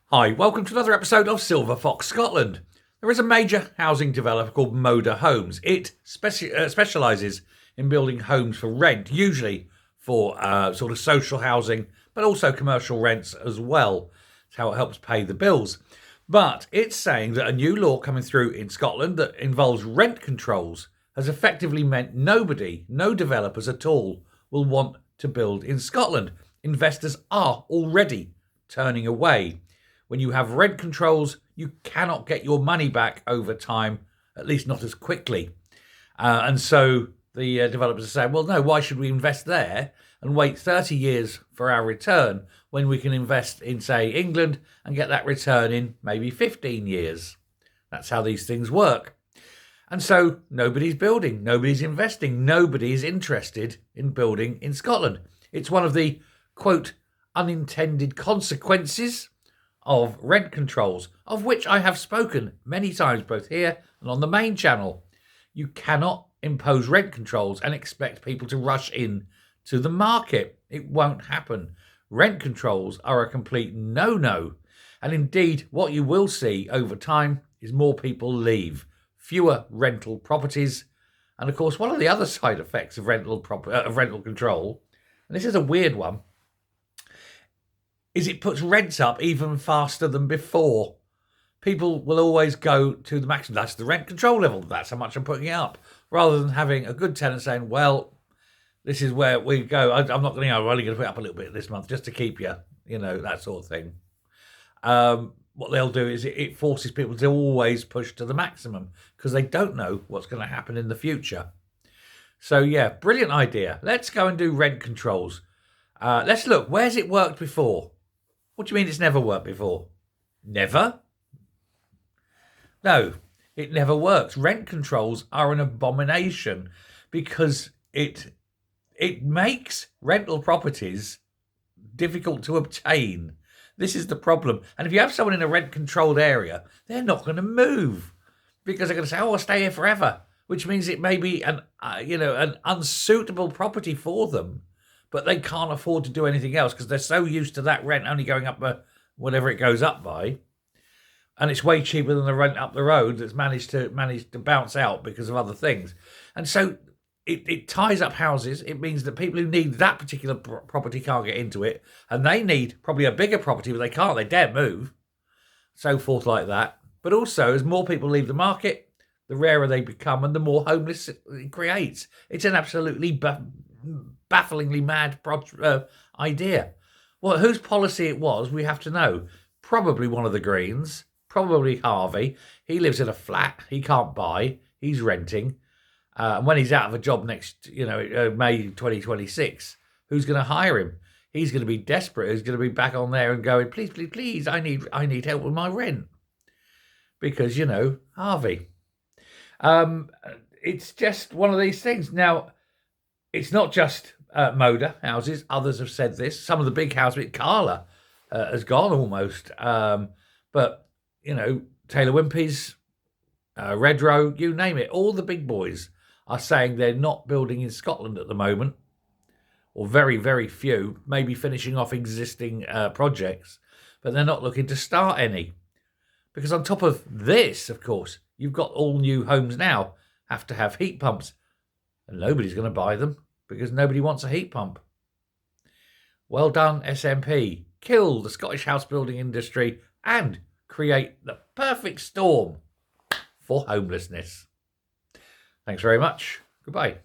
Hi, welcome to another episode of Silver Fox Scotland. There is a major housing developer called Moda Homes. It specialises in building homes for rent, usually for sort of social housing, but also commercial rents as well. It's how it helps pay the bills. But it's saying that a new law coming through in Scotland that involves rent controls has effectively meant no developers at all, will want to build in Scotland. Investors are already turning away. When you have rent controls, you cannot get your money back over time, at least not as quickly. And so the developers are saying, well, no, why should we invest there and wait 30 years for our return when we can invest in, say, England and get that return in maybe 15 years? That's how these things work. And so nobody's building, nobody's investing, nobody is interested in building in Scotland. It's one of the, quote, unintended consequences of rent controls, of which I have spoken many times, both here and on the main channel. You cannot impose rent controls and expect people to rush in to the market. It won't happen. Rent controls are a complete no-no. And indeed, what you will see over time is more people leave, fewer rental properties. And of course, one of the other side effects of rental control, and this is a weird one, is it puts rents up even faster than before. People will always go to the maximum. That's the rent control level. That's how much I'm putting it up. Rather than having a good tenant saying, well, this is where we go. I'm not going to, I'm only going to put it up a little bit this month just to keep you, that sort of thing. What they'll do is it forces people to always push to the maximum because they don't know what's going to happen in the future. So, yeah, brilliant idea. Let's go and do rent controls. Let's look. Where's it worked before? What do you mean it's never worked before? Never? No, it never works. Rent controls are an abomination because it makes rental properties difficult to obtain. This is the problem. And if you have someone in a rent-controlled area, they're not going to move because they're going to say, oh, I'll stay here forever, which means it may be an unsuitable property for them. But they can't afford to do anything else because they're so used to that rent only going up whatever it goes up by. And it's way cheaper than the rent up the road that's managed to bounce out because of other things. And so it ties up houses. It means that people who need that particular property can't get into it. And they need probably a bigger property, but they can't. They daren't move. So forth like that. But also, as more people leave the market, the rarer they become and the more homeless it creates. It's an absolutely bafflingly mad idea. Well, whose policy it was, we have to know. Probably one of the Greens, probably Harvey. He lives in a flat. He can't buy. He's renting. And when he's out of a job next, May 2026, who's going to hire him? He's going to be desperate. He's going to be back on there and going, please, please, please, I need help with my rent. Because, Harvey. It's just one of these things. Now, it's not just Moda houses. Others have said this. Some of the big houses, Carla has gone almost. But, Taylor Wimpey's, Redrow, you name it. All the big boys are saying they're not building in Scotland at the moment, or very, very few, maybe finishing off existing projects, but they're not looking to start any. Because on top of this, of course, you've got all new homes now have to have heat pumps, and nobody's going to buy them because nobody wants a heat pump. Well done, SNP. Kill the Scottish house building industry and create the perfect storm for homelessness. Thanks very much. Goodbye.